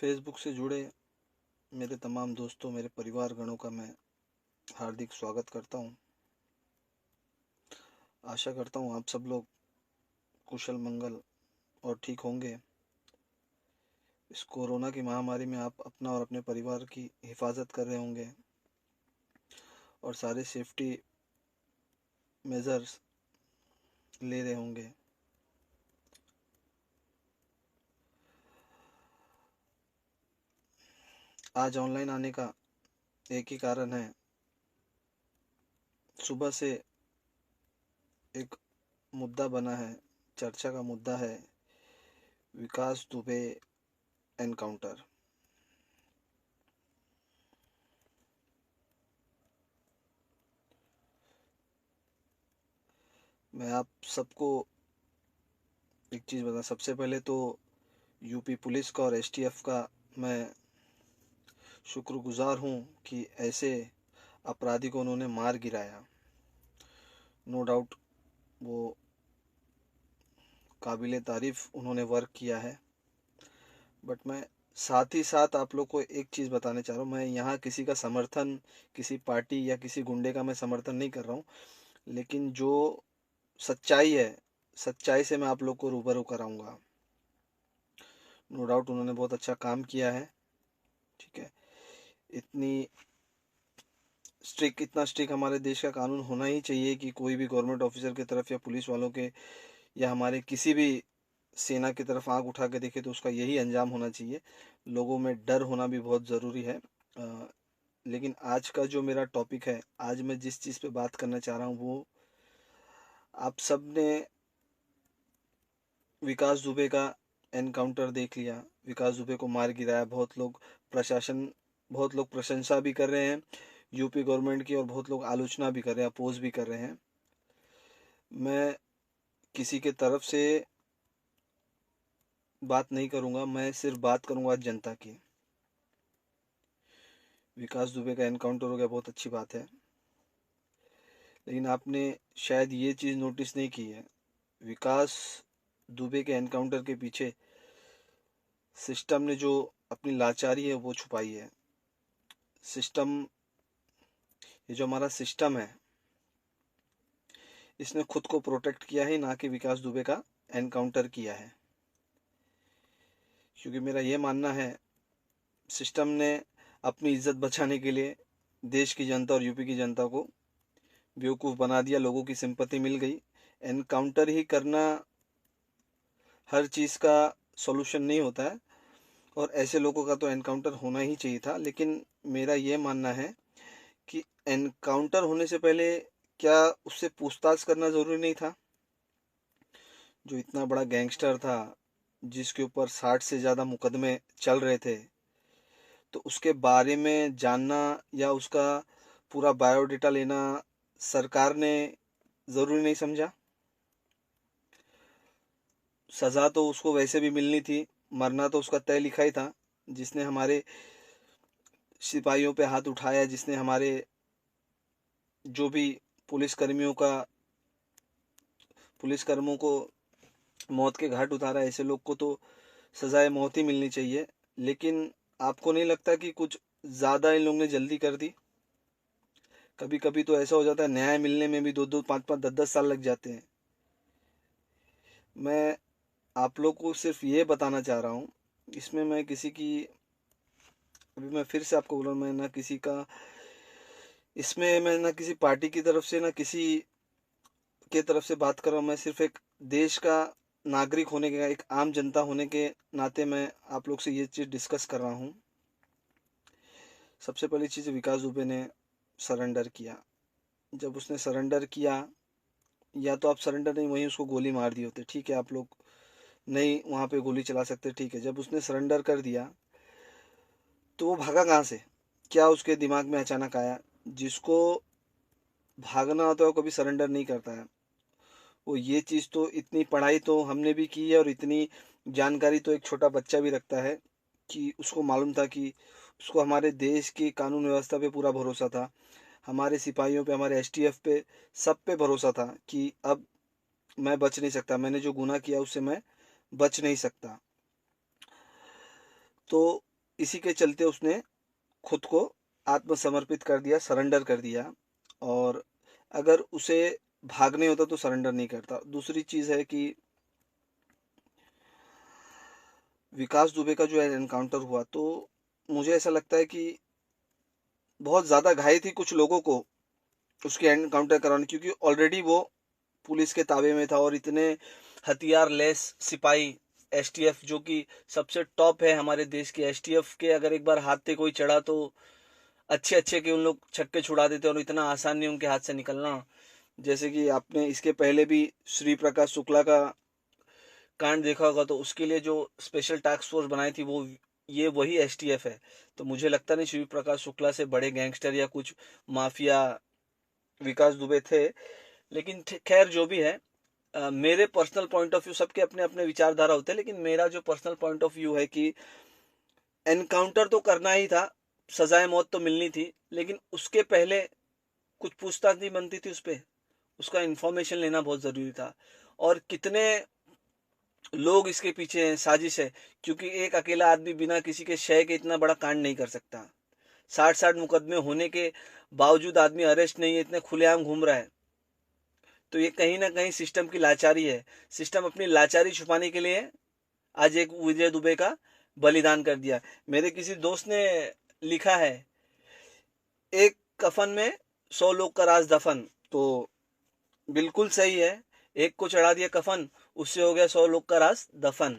Facebook से जुड़े मेरे तमाम दोस्तों, मेरे परिवार गणों का मैं हार्दिक स्वागत करता हूं। आशा करता हूं आप सब लोग कुशल मंगल और ठीक होंगे। इस कोरोना की महामारी में आप अपना और अपने परिवार की हिफाजत कर रहे होंगे और सारे सेफ्टी मेजर्स ले रहे होंगे। आज ऑनलाइन आने का एक ही कारण है। सुबह से एक मुद्दा बना है, चर्चा का मुद्दा है विकास दुबे एनकाउंटर। मैं आप सबको एक चीज़ बता, सबसे पहले तो यूपी पुलिस का और एसटीएफ का मैं शुक्रगुजार हूँ कि ऐसे अपराधी को उन्होंने मार गिराया। नो डाउट वो काबिले तारीफ उन्होंने वर्क किया है। बट मैं साथ ही साथ आप लोग को एक चीज़ बताने चाह रहा हूँ। मैं यहाँ किसी का समर्थन, किसी पार्टी या किसी गुंडे का मैं समर्थन नहीं कर रहा हूँ, लेकिन जो सच्चाई है, सच्चाई से मैं आप लोग को रूबरू कराऊंगा। नो डाउट उन्होंने बहुत अच्छा काम किया है, ठीक है। इतना स्ट्रिक्ट हमारे देश का कानून होना ही चाहिए कि कोई भी गवर्नमेंट ऑफिसर की तरफ या पुलिस वालों के या हमारे किसी भी सेना की तरफ आंख उठा के देखे तो उसका यही अंजाम होना चाहिए। लोगों में डर होना भी बहुत ज़रूरी है। लेकिन आज का जो मेरा टॉपिक है, आज मैं जिस चीज़ पे बात करना चाह रहा हूँ वो, आप सब ने विकास दुबे का एनकाउंटर देख लिया। विकास दुबे को मार गिराया। बहुत लोग प्रशंसा भी कर रहे हैं यूपी गवर्नमेंट की और बहुत लोग आलोचना भी कर रहे हैं, अपोज भी कर रहे हैं। मैं किसी के तरफ से बात नहीं करूंगा, मैं सिर्फ बात करूंगा जनता की। विकास दुबे का एनकाउंटर हो गया, बहुत अच्छी बात है, लेकिन आपने शायद ये चीज़ नोटिस नहीं की है, विकास दुबे के एनकाउंटर के पीछे सिस्टम ने जो अपनी लाचारी है वो छुपाई है। ये जो हमारा सिस्टम है, इसने खुद को प्रोटेक्ट किया है, ना कि विकास दुबे का एनकाउंटर किया है। क्योंकि मेरा ये मानना है, सिस्टम ने अपनी इज्जत बचाने के लिए देश की जनता और यूपी की जनता को बेवकूफ़ बना दिया। लोगों की सिंपैथी मिल गई। एनकाउंटर ही करना हर चीज़ का सॉल्यूशन नहीं होता है, और ऐसे लोगों का तो एनकाउंटर होना ही चाहिए था। लेकिन मेरा ये मानना है कि एनकाउंटर होने से पहले क्या उससे पूछताछ करना ज़रूरी नहीं था? जो इतना बड़ा गैंगस्टर था, जिसके ऊपर 60 से ज़्यादा मुकदमे चल रहे थे, तो उसके बारे में जानना या उसका पूरा बायोडेटा लेना सरकार ने ज़रूरी नहीं समझा? सज़ा तो उसको वैसे भी मिलनी थी, मरना तो उसका तय लिखा ही था। जिसने हमारे सिपाहियों पे हाथ उठाया, जिसने हमारे जो भी पुलिसकर्मियों को मौत के घाट उतारा, ऐसे लोग को तो सजाए मौत ही मिलनी चाहिए। लेकिन आपको नहीं लगता कि कुछ ज़्यादा इन लोगों ने जल्दी कर दी? कभी कभी तो ऐसा हो जाता है, न्याय मिलने में भी 2-2, 5-5, 10-10 साल लग जाते हैं। मैं आप लोग को सिर्फ ये बताना चाह रहा हूँ, इसमें मैं किसी की, अभी मैं फिर से आपको बोल रहा हूँ, मैं ना किसी का, इसमें मैं ना किसी पार्टी की तरफ से ना किसी के तरफ से बात कर रहा हूँ। मैं सिर्फ एक देश का नागरिक होने के, एक आम जनता होने के नाते मैं आप लोग से ये चीज़ डिस्कस कर रहा हूँ। सबसे पहली चीज़, विकास दुबे ने सरेंडर किया। जब उसने सरेंडर किया, या तो आप सरेंडर नहीं, वहीं उसको गोली मार दी होते, ठीक है, आप लोग नहीं वहाँ पे गोली चला सकते, ठीक है। जब उसने सरेंडर कर दिया तो वो भागा कहाँ से? क्या उसके दिमाग में अचानक आया? जिसको भागना होता है वो कभी सरेंडर नहीं करता है। वो ये चीज़ तो, इतनी पढ़ाई तो हमने भी की है और इतनी जानकारी तो एक छोटा बच्चा भी रखता है कि उसको मालूम था कि उसको हमारे देश की कानून व्यवस्था पे पूरा भरोसा था, हमारे सिपाहियों पे, हमारे एसटीएफ पे, सब पे भरोसा था कि अब मैं बच नहीं सकता, मैंने जो गुनाह किया उससे मैं बच नहीं सकता। तो इसी के चलते उसने खुद को आत्मसमर्पित कर दिया, सरेंडर कर दिया। और अगर उसे भागने होता तो सरेंडर नहीं करता। दूसरी चीज है कि विकास दुबे का जो एनकाउंटर हुआ, तो मुझे ऐसा लगता है कि बहुत ज्यादा घाई थी कुछ लोगों को उसके एनकाउंटर कराने, क्योंकि ऑलरेडी वो पुलिस के ताबे में था। और इतने हथियार लेस सिपाही, एसटीएफ जो कि सबसे टॉप है हमारे देश की, एसटीएफ के अगर एक बार हाथ पे कोई चढ़ा तो अच्छे अच्छे के उन लोग छक्के छुड़ा देते, और इतना आसान नहीं उनके हाथ से निकलना। जैसे कि आपने इसके पहले भी श्री प्रकाश शुक्ला का कांड देखा होगा, तो उसके लिए जो स्पेशल टास्क फोर्स बनाई थी वो ये वही एसटीएफ है। तो मुझे लगता नहीं श्री प्रकाश शुक्ला से बड़े गैंगस्टर या कुछ माफिया विकास दुबे थे। लेकिन खैर जो भी है, मेरे पर्सनल पॉइंट ऑफ व्यू, सबके अपने अपने विचारधारा होते हैं, लेकिन मेरा जो पर्सनल पॉइंट ऑफ व्यू है कि एनकाउंटर तो करना ही था, सजाए मौत तो मिलनी थी, लेकिन उसके पहले कुछ पूछताछ नहीं बनती थी उस पर, उसका इंफॉर्मेशन लेना बहुत जरूरी था। और कितने लोग इसके पीछे हैं, साजिश है, क्योंकि एक अकेला आदमी बिना किसी के शय के इतना बड़ा कांड नहीं कर सकता। 60 मुकदमे होने के बावजूद आदमी अरेस्ट नहीं है, इतने खुलेआम घूम रहा है। तो ये कहीं ना कहीं सिस्टम की लाचारी है। सिस्टम अपनी लाचारी छुपाने के लिए आज एक विजय दुबे का बलिदान कर दिया। मेरे किसी दोस्त ने लिखा है, एक कफन में 100 लोग का राज दफन। तो बिल्कुल सही है, एक को चढ़ा दिया कफन, उससे हो गया 100 लोग का राज दफन।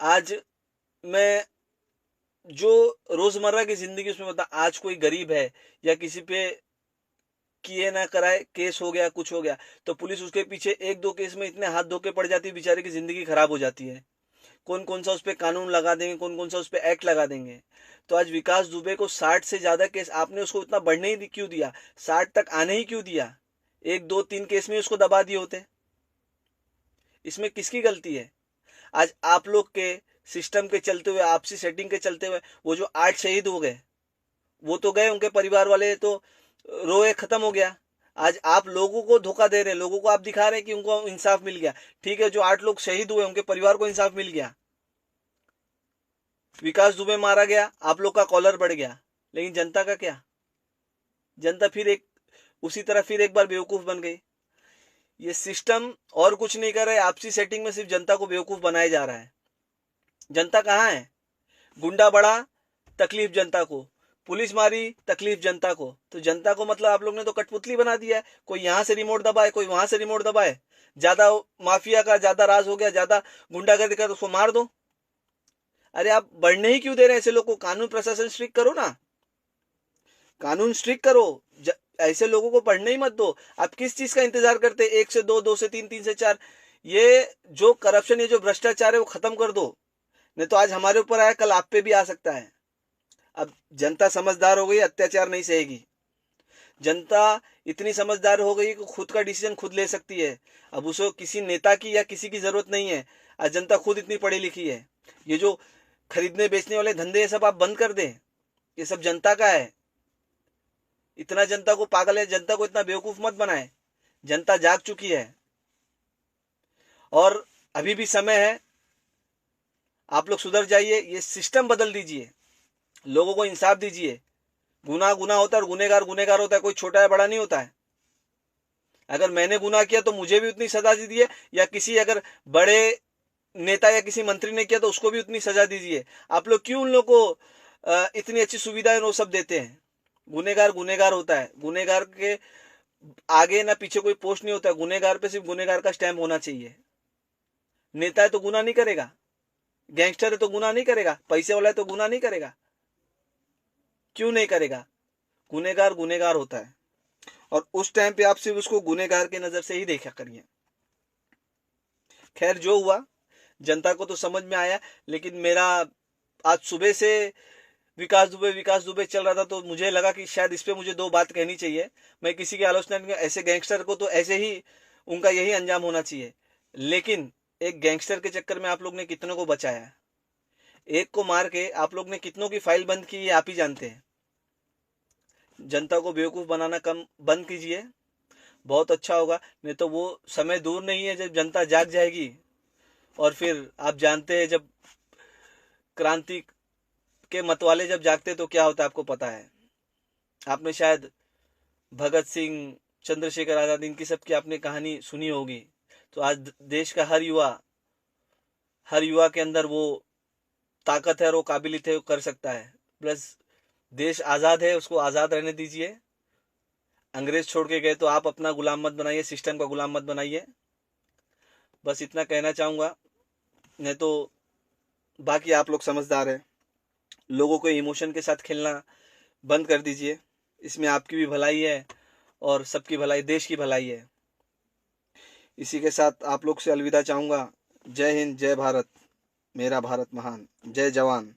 आज मैं जो रोजमर्रा की जिंदगी उसमें बता, आज कोई गरीब है या किसी पे किए ना कराए केस हो गया, कुछ हो गया, तो पुलिस उसके पीछे एक दो केस में इतने हाथ धोके पड़ जाती है, बेचारे की जिंदगी खराब हो जाती है। कौन कौन सा उस पर कानून लगा देंगे, कौन कौन सा उस पर एक्ट लगा देंगे। तो आज विकास दुबे को 60 से ज्यादा केस, आपने उसको इतना बढ़ने ही क्यों दिया, 60 तक आने ही क्यों दिया? एक दो तीन केस में उसको दबा दिए होते। इसमें किसकी गलती है? आज आप लोग के सिस्टम के चलते हुए, आपसी सेटिंग के चलते हुए वो जो 8 शहीद हो गए, वो तो गए, उनके परिवार वाले तो रोए, खत्म हो गया। आज आप लोगों को धोखा दे रहे हैं, लोगों को आप दिखा रहे हैं कि उनको इंसाफ मिल गया। ठीक है, जो 8 लोग शहीद हुए उनके परिवार को इंसाफ मिल गया, विकास दुबे मारा गया, आप लोग का कॉलर बढ़ गया, लेकिन जनता का क्या? जनता फिर एक उसी तरह फिर एक बार बेवकूफ बन गई। ये सिस्टम और कुछ नहीं कर रहा है, आपसी सेटिंग में सिर्फ जनता को बेवकूफ बनाया जा रहा है। जनता कहाँ है? गुंडा बढ़ा, तकलीफ जनता को, पुलिस मारी, तकलीफ जनता को। तो जनता को मतलब आप लोग ने तो कठपुतली बना दिया है, कोई यहां से रिमोट दबाए, कोई वहां से रिमोट दबाए। ज्यादा माफिया का ज्यादा राज हो गया, ज्यादा गुंडागर्दी कर, उसको मार दो। अरे आप बढ़ने ही क्यों दे रहे हैं ऐसे लोग को? कानून प्रशासन स्ट्रिक्ट करो ना, कानून स्ट्रिक्ट करो, ऐसे लोगों को पढ़ने ही मत दो। आप किस चीज का इंतजार करते हैं? 1 से 2, 2 से 3, 3 से 4। ये जो करप्शन, ये जो भ्रष्टाचार है वो खत्म कर दो, नहीं तो आज हमारे ऊपर आया, कल आप पे भी आ सकता है। अब जनता समझदार हो गई, अत्याचार नहीं सहेगी। जनता इतनी समझदार हो गई कि खुद का डिसीजन खुद ले सकती है। अब उसको किसी नेता की या किसी की जरूरत नहीं है। आज जनता खुद इतनी पढ़ी लिखी है। ये जो खरीदने बेचने वाले धंधे, ये सब आप बंद कर दें, ये सब जनता का है। इतना जनता को पागल है, जनता को इतना बेवकूफ मत बनाए। जनता जाग चुकी है और अभी भी समय है। आप लोग सुधर जाइए, ये सिस्टम बदल दीजिए, लोगों को इंसाफ दीजिए। गुनाह गुनाह होता है और गुनेगार गुनेगार होता है, कोई छोटा है बड़ा नहीं होता है। अगर मैंने गुनाह किया तो मुझे भी उतनी सजा दीजिए, या किसी अगर बड़े नेता या किसी मंत्री ने किया तो उसको भी उतनी सजा दीजिए। आप लोग क्यों उन लोग को इतनी अच्छी सुविधाएं वो सब देते हैं? गुनेगार गुनेगार होता है, गुनेगार के आगे ना पीछे कोई पोस्ट नहीं होता। गुनेगार पे सिर्फ गुनेगार का स्टैंप होना चाहिए। नेता है तो गुनाह नहीं करेगा, गैंगस्टर है तो गुनाह नहीं करेगा, पैसे वाला है तो गुनाह नहीं करेगा। क्यों नहीं करेगा? गुनेगार गुनेगार होता है, और उस टाइम पे आप सिर्फ उसको गुनेगार के नजर से ही देखा करिए। खैर जो हुआ, जनता को तो समझ में आया। लेकिन मेरा आज सुबह से विकास दुबे चल रहा था, तो मुझे लगा कि शायद इस पे मुझे 2 बात कहनी चाहिए। मैं किसी की आलोचना नहीं, ऐसे गैंगस्टर को तो ऐसे ही उनका यही अंजाम होना चाहिए। लेकिन एक गैंगस्टर के चक्कर में आप लोग ने कितनों को बचाया, एक को मार के आप लोग ने कितनों की फाइल बंद की, ये आप ही जानते हैं। जनता को बेवकूफ बनाना कम बंद कीजिए, बहुत अच्छा होगा। नहीं तो वो समय दूर नहीं है जब जनता जाग जाएगी, और फिर आप जानते हैं जब क्रांति आपके मत वाले जब जागते तो क्या होता है आपको पता है। आपने शायद भगत सिंह, चंद्रशेखर आजाद, इनकी सबकी आपने कहानी सुनी होगी। तो आज देश का हर युवा के अंदर वो ताकत है और वो काबिलियत है, वो कर सकता है। प्लस देश आज़ाद है, उसको आज़ाद रहने दीजिए। अंग्रेज छोड़ के गए तो आप अपना गुलाम मत बनाइए, सिस्टम का गुलाम मत बनाइए। बस इतना कहना चाहूँगा। नहीं तो बाकी आप लोग समझदार हैं, लोगों को इमोशन के साथ खेलना बंद कर दीजिए। इसमें आपकी भी भलाई है और सबकी भलाई, देश की भलाई है। इसी के साथ आप लोग से अलविदा चाहूँगा। जय हिंद, जय भारत, मेरा भारत महान, जय जवान।